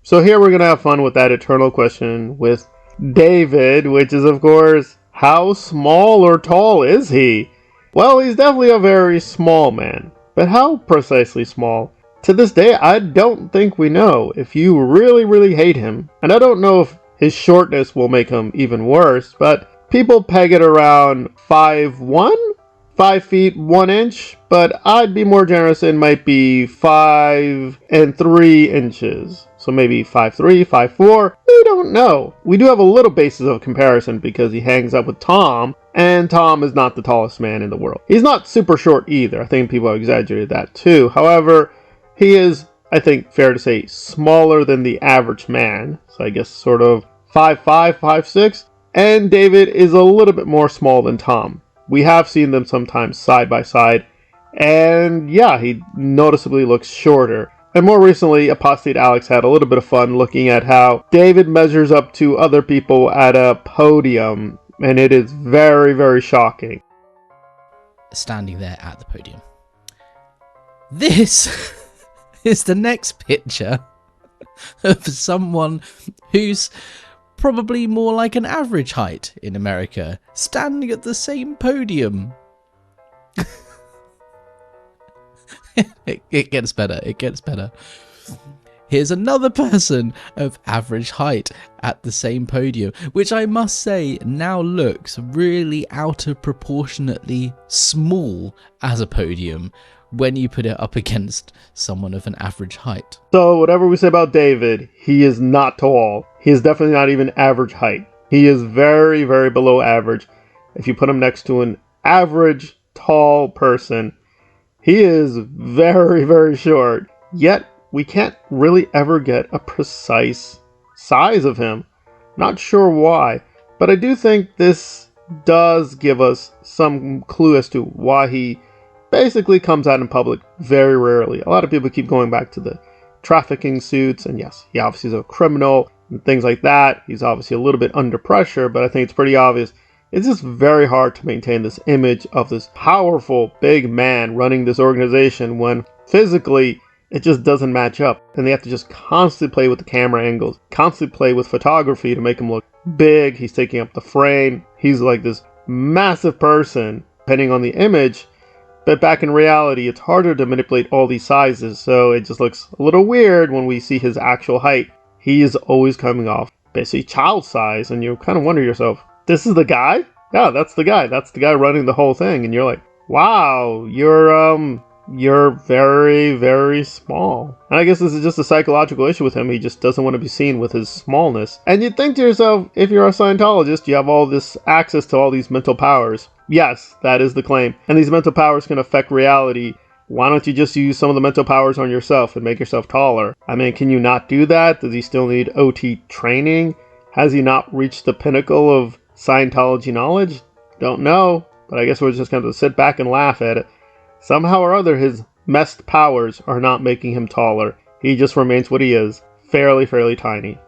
So here we're going to have fun with that eternal question with David, which is, of course, how small or tall is he? Well, he's definitely a very small man. But how precisely small? To this day, I don't think we know if you really, really hate him. And I don't know if his shortness will make him even worse, but people peg it around 5'1"? 5 feet 1 inch, but I'd be more generous and might be 5 and 3 inches. So maybe 5'3", 5'4". We don't know. We do have a little basis of comparison because he hangs up with Tom, and Tom is not the tallest man in the world. He's not super short either. I think people have exaggerated that too. However, he is, I think, fair to say, smaller than the average man. So I guess sort of 5'5", 5'6". And David is a little bit more small than Tom. We have seen them sometimes side by side, and yeah, he noticeably looks shorter. And more recently, Apostate Alex had a little bit of fun looking at how David measures up to other people at a podium, and it is very, very shocking. Standing there at the podium. This is the next picture of someone who's probably more like an average height in America, standing at the same podium. It gets better, it gets better. Here's another person of average height at the same podium, which I must say now looks really out of proportionately small as a podium when you put it up against someone of an average height. So whatever we say about David, he is not tall. He is definitely not even average height. He is very, very below average. If you put him next to an average tall person, he is very, very short. Yet we can't really ever get a precise size of him. Not sure why, but I do think this does give us some clue as to why he basically comes out in public very rarely. A lot of people keep going back to the trafficking suits, and yes, he obviously is a criminal and things like that. He's obviously a little bit under pressure, but I think it's pretty obvious. It's just very hard to maintain this image of this powerful big man running this organization when physically it just doesn't match up, and they have to just constantly play with the camera angles, constantly play with photography to make him look big. He's taking up the frame. He's like this massive person, depending on the image. But back in reality, it's harder to manipulate all these sizes, so it just looks a little weird when we see his actual height. He is always coming off basically child size, and you kind of wonder yourself, this is the guy? Yeah, that's the guy. That's the guy running the whole thing. And you're like, wow, you're very, very small. And I guess this is just a psychological issue with him. He just doesn't want to be seen with his smallness. And you'd think to yourself, if you're a Scientologist, you have all this access to all these mental powers. Yes, that is the claim. And these mental powers can affect reality. Why don't you just use some of the mental powers on yourself and make yourself taller? I mean, can you not do that? Does he still need OT training? Has he not reached the pinnacle of Scientology knowledge? Don't know, but I guess we're just going to sit back and laugh at it. Somehow or other, his messed powers are not making him taller. He just remains what he is, fairly tiny.